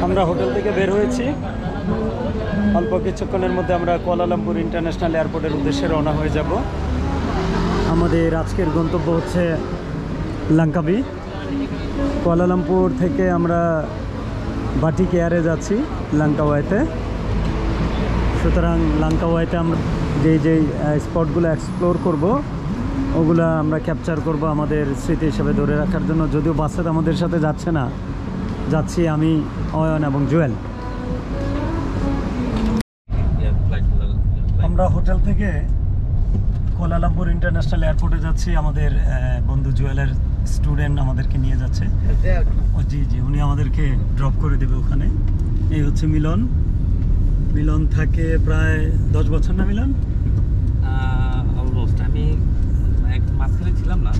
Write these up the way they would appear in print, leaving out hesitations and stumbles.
আমরা হোটেল থেকে বের হয়েছি, অল্প কিছুক্ষণের মধ্যে আমরা কুয়ালালামপুর ইন্টারন্যাশনাল এয়ারপোর্টের উদ্দেশ্যে রওনা হয়ে যাব। আমাদের আজকের গন্তব্য হচ্ছে লাঙ্কাবি। কুয়ালালামপুর থেকে আমরা বাটিক এয়ারে যাচ্ছি লাঙ্কাওয়াইতে। সুতরাং লাঙ্কাওয়াইতে আমরা যেই স্পটগুলো এক্সপ্লোর করব ওগুলো আমরা ক্যাপচার করব আমাদের স্মৃতি হিসেবে ধরে রাখার জন্য। যদিও বাসে আমাদের সাথে যাচ্ছে না, যাচ্ছি আমি, অয়ন এবং জুয়েল। আমরা হোটেল থেকে কুয়ালালামপুর ইন্টারন্যাশনাল এয়ারপোর্টে যাচ্ছি। আমাদের বন্ধু জুয়েলের স্টুডেন্ট আমাদেরকে নিয়ে যাচ্ছে। জি, উনি আমাদেরকে ড্রপ করে দেবে ওখানে। এই হচ্ছে মিলন। মিলন থাকে প্রায় 10 বছর না মিলন? অলমোস্ট। আমি মাঝখানে ছিলাম না।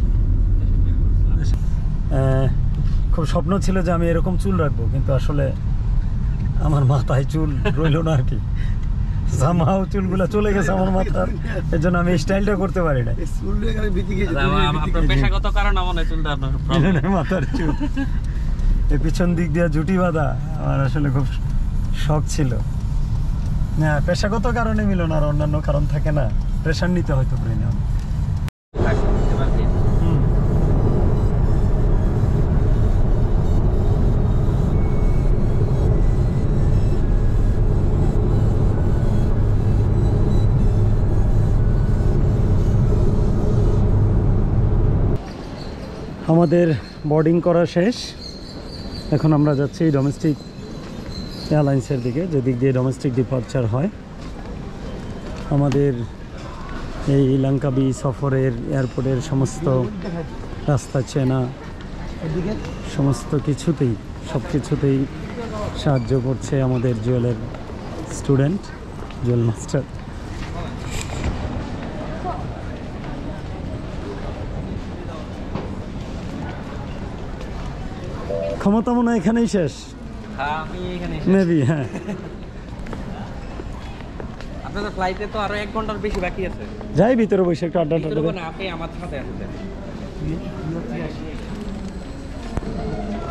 খুব স্বপ্ন ছিল যে আমি এরকম চুল রাখবো, কিন্তু আসলে আমার মাথায় চুল রইল না আর কি। সামহাও চুলগুলো চলে গেছে আমার মাথার, এর জন্য আমি স্টাইলটা করতে পারি না। আপনার পেশাগত কারণ মনে চুলটা আপনার মাথার চুল এই পিছন দিক দিয়ে জুটি বাঁধা আমার আসলে খুব শখ ছিল। না, পেশাগত কারণে মিলন, আর অন্যান্য কারণ থাকে না, প্রেশার নিতে হয়তো ব্রেনে। আমাদের বোর্ডিং করা শেষ। এখন আমরা যাচ্ছি ডোমেস্টিক এয়ারলাইন্সের দিকে, যেদিক দিয়ে ডোমেস্টিক ডিপার্চার হয়। আমাদের এই লাঙ্কাবি সফরের এয়ারপোর্টের সমস্ত রাস্তা চেনা, সমস্ত কিছুতেই সব কিছুতেই সাহায্য করছে আমাদের জুয়েলের স্টুডেন্ট, জুয়েল মাস্টার। ক্ষমতা মনে হয় এখানেই শেষ। মেবি, হ্যাঁ। আপনাদের ফ্লাইটে তো আরো 1 ঘন্টার বেশি বাকি আছে। যাই ভিতরে বসে একটু আড্ডা টাড্ডা। আপনি আমার সাথে আসেন।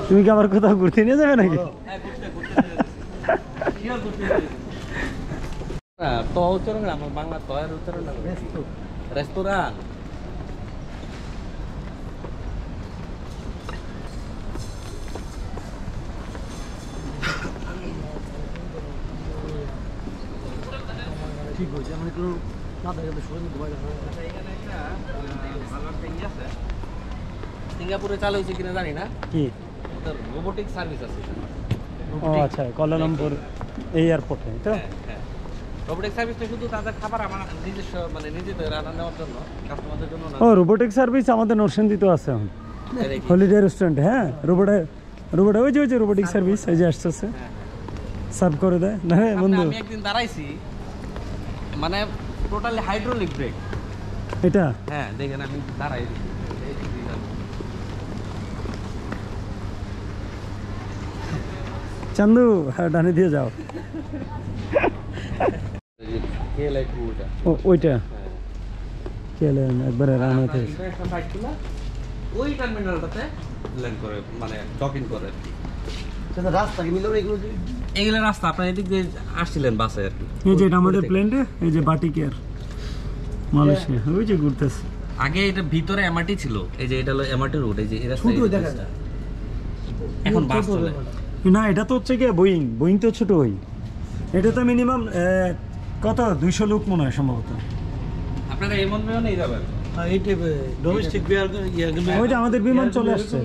তুমি কি আবার কোথাও ঘুরতে নিয়ে যাবে নাকি? তো উচ্চারণ আমার বাংলা তো আর উচ্চারণ না। রেস্তোরাঁ ঠিক হয়েছে। আমি একটু না দেখে শুনে ঘুমাই যাবো। এখানে একটা ভালো একটা ইয়ে আছে, সিঙ্গাপুরে চালু হয়েছে কিনা জানি না, কি ওদের রোবোটিক সার্ভিস আছে। ও আচ্ছা, কুয়ালালামপুর এই এয়ারপোর্টে তো। হ্যাঁ, রোবোটিক সার্ভিসটা শুধু তাদের খাবার আমার নিজস্ব, মানে নিজেদের রান্না নেওয়ার জন্য, কাস্টমারদের জন্য না। ও, রোবোটিক সার্ভিস আমাদের নরসিংদীতে আছে এখন, হলিডে রেস্টুরেন্ট। হ্যাঁ, রোবট ওই যে রোবোটিক সার্ভিস এই যে আসতেছে, সার্ভ করে দেয় না বন্ধু। আমি একদিন দাঁড়াইছি, মানে টোটালি হাইড্রোলিক ব্রেক এটা। হ্যাঁ, দেখেন আমি দাঁড়াই চান্দু, হ্যাঁ ডানে দিয়ে যাও। ওইটা একবারে রানা থেকে ওই টার্মিনালটাতে ল্যান্ড করে, মানে ডকিং করে। রাস্তা কি মিলবে এগুলো রাস্তা আপনার এদিক দিয়ে আসছিলেন বাসে আর কি। এই যে আমাদের প্লেনটা, এই যে বাটিক এয়ার মালয়েশিয়া, ওই যে ঘুরতেছে। আগে এটা ভিতরে এমআরটি ছিল, এই যে এটা হলো এমআরটি রুট, এই যে এই রাস্তা এখন বাস চলে না। এটা তো হচ্ছে কি বোয়িং তো ছোট হই, এটা তো মিনিমাম কত 200 লোক মনে হয় সম্ভবত। আপনারা এমন বিমানে নিয়ে যাবেন? ডোমেস্টিক ওই যে আমাদের বিমান চলে আসছে,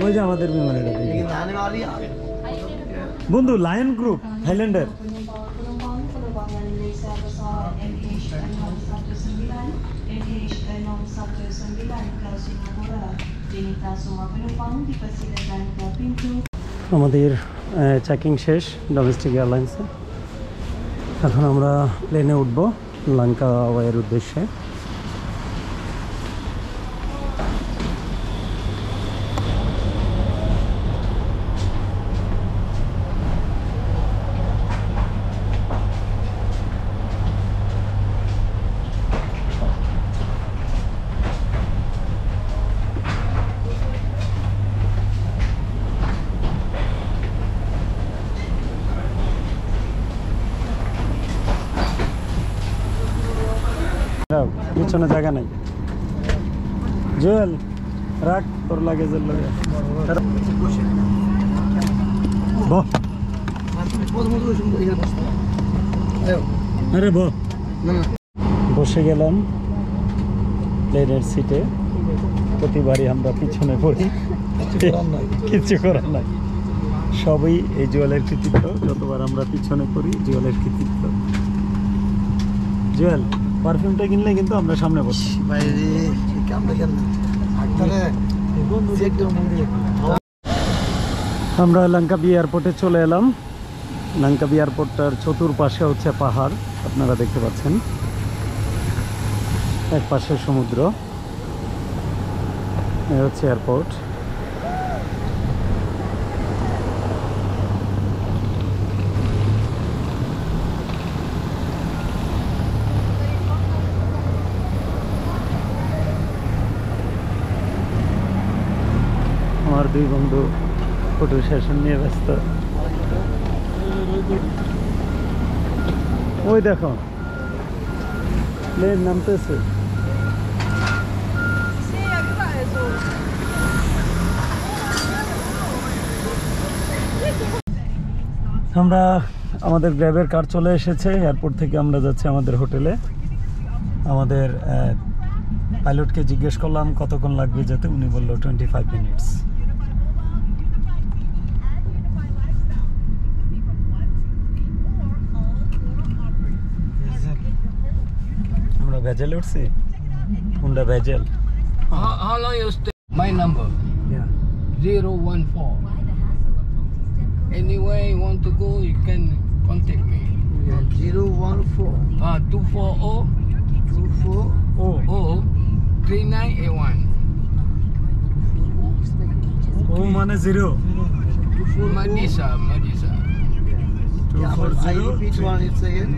ওই যে আমাদের বিমান। এটা বন্ধু লায়ন গ্রুপ থাইল্যান্ডের। আমাদের চেকিং শেষ ডোমেস্টিক এয়ারলাইন্সে। এখন আমরা প্লেনে উঠবো লাঙ্কাওয়ের উদ্দেশ্যে। দাঁড়াও, পিছনে জায়গা নাই। জুয়েল রাখ তোর লাগেজের লগে। বহ, আরে বহ। বসে গেলাম প্লেনের সিটে। প্রতিবারই আমরা পিছনে পড়ি, কিছু করার নাই। সবই এই জুয়েলের কৃতিত্ব। যতবার আমরা পিছনে পড়ি জুয়েলের কৃতিত্ব। জুয়েল পারফিউমটা কিনলে কিন্তু আমরা সামনে বসছি। আমরা লঙ্কাবি এয়ারপোর্টে চলে এলাম। লঙ্কাবি এয়ারপোর্টটার চতুর্পাশে হচ্ছে পাহাড়, আপনারা দেখতে পাচ্ছেন। এক পাশে সমুদ্র। এই হচ্ছে এয়ারপোর্ট। আমার দুই বন্ধু ফটো সেশন নিয়ে ব্যস্ত। ওই দেখো প্লেন নামতেছে। আমরা আমাদের গ্র্যাবের কার চলে এসেছে। এয়ারপোর্ট থেকে আমরা যাচ্ছি আমাদের হোটেলে। আমাদের পাইলটকে জিজ্ঞেস করলাম কতক্ষণ লাগবে যেতে, উনি বললো 25 মিনিটস। আমরা ভেজেল উঠছি, Honda bezel. How long you stay? My number 014. Anywhere you want to go, you can contact me. 014 240 3981. ও মানে 0 Madisa. I repeat one, it's again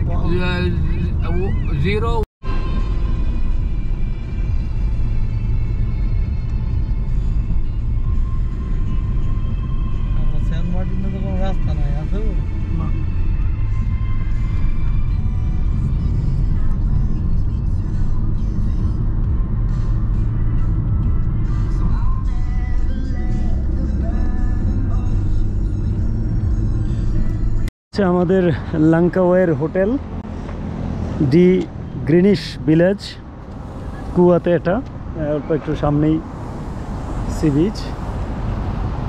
0. Saint মার্টিনে তো কোনো রাস্তা নাই আছে। আমাদের লাঙ্কাওয়ের হোটেল ডি গ্রিনিশ ভিলেজ কুয়াতে। এটা অল্প একটু সামনেই সি বিচ।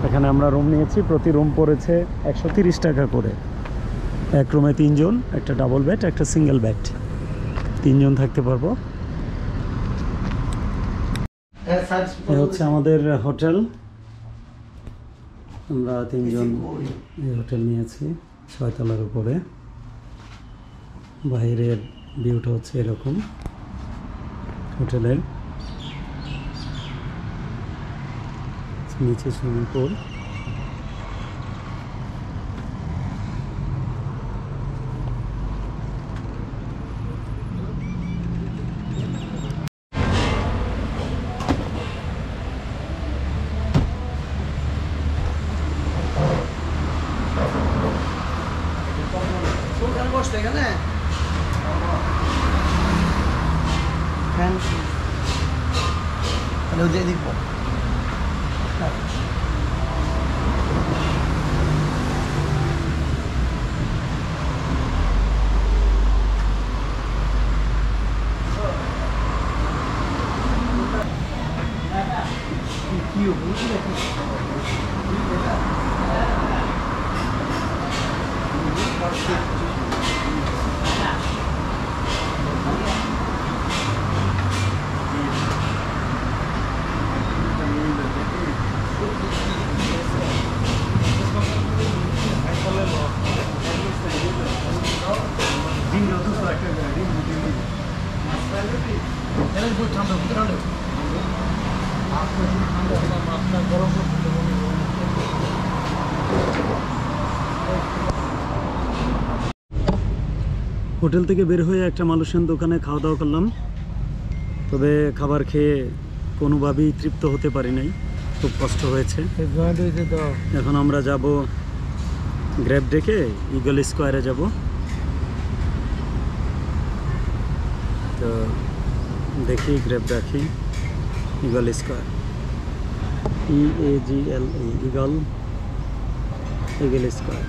এখানে আমরা রুম নিয়েছি, প্রতি রুম পড়েছে 130 টাকা করে। এক রুমে 3 জন, একটা ডাবল বেড একটা সিঙ্গেল বেড, 3 জন থাকতে পারবো। এই হচ্ছে আমাদের হোটেল। আমরা 3 জন এই হোটেল নিয়েছি 6 তলার উপরে। বাইরের ভিউটা হচ্ছে এরকম হোটেলের। নিচে সুইমিং পুল। বসতে এখানে ফ্যান তাহলে ওই যে দেখবো। হোটেল থেকে বের হয়ে একটা মালয়েশিয়ান দোকানে খাওয়া দাওয়া করলাম। তবে খাবার খেয়ে কোনোভাবেই তৃপ্ত হতে পারি নাই, খুব কষ্ট হয়েছে। এখন আমরা যাব গ্র্যাব ডেকে ইগল স্কোয়ারে যাব। তো দেখি গ্রেপ রাখি eagle square EAGLE eagle square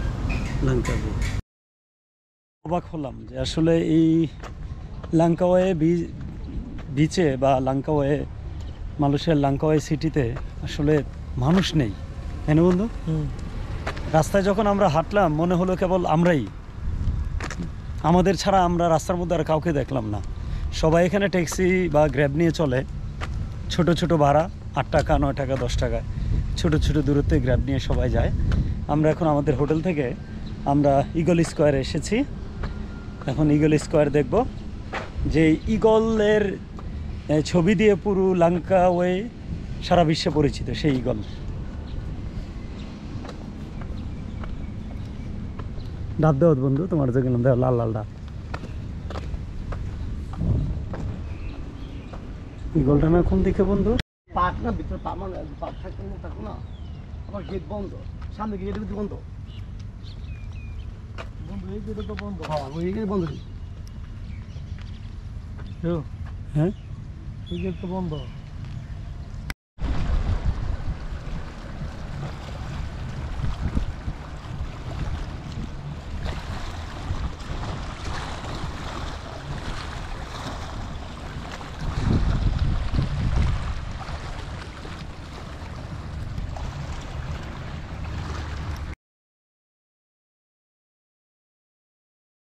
লাঙ্কাওয়ে। অবাক হলাম যে আসলে এই লাঙ্কাওয়ে বিচে বা লাঙ্কাওয়ে মালয়েশিয়ার লাঙ্কাওয়ে সিটিতে আসলে মানুষ নেই, তাই না বন্ধু? রাস্তায় যখন আমরা হাঁটলাম মনে হলো কেবল আমরাই, আমাদের ছাড়া আমরা রাস্তার মধ্যে আর কাউকে দেখলাম না। সবাই এখানে ট্যাক্সি বা গ্র্যাব নিয়ে চলে, ছোট ছোট ভাড়া 8 টাকা 9 টাকা 10 টাকায় ছোট ছোট দূরত্বে গ্র্যাব নিয়ে সবাই যায়। আমরা এখন আমাদের হোটেল থেকে আমরা ইগল স্কোয়ারে এসেছি। এখন ইগল স্কোয়ার দেখব, যে ইগলের ছবি দিয়ে পুরো লাঙ্কাওয়ে সারা বিশ্বে পরিচিত সেই ইগল। ডাব দেওয়া বন্ধু, তোমার যে গেলাম দেওয়া লাল লাল ডাব। ইগলটা না কোন দিকে বন্ধু? পার্ক না ভিতরে পার্ক থাকতে থাকো না, আবার গেট বন্ধ, সামনে গেট বন্ধ। বন্ধু এই গেট তো বন্ধ। হ্যাঁ ওই গেট বন্ধ। হ্যাঁ এই গেট তো বন্ধ।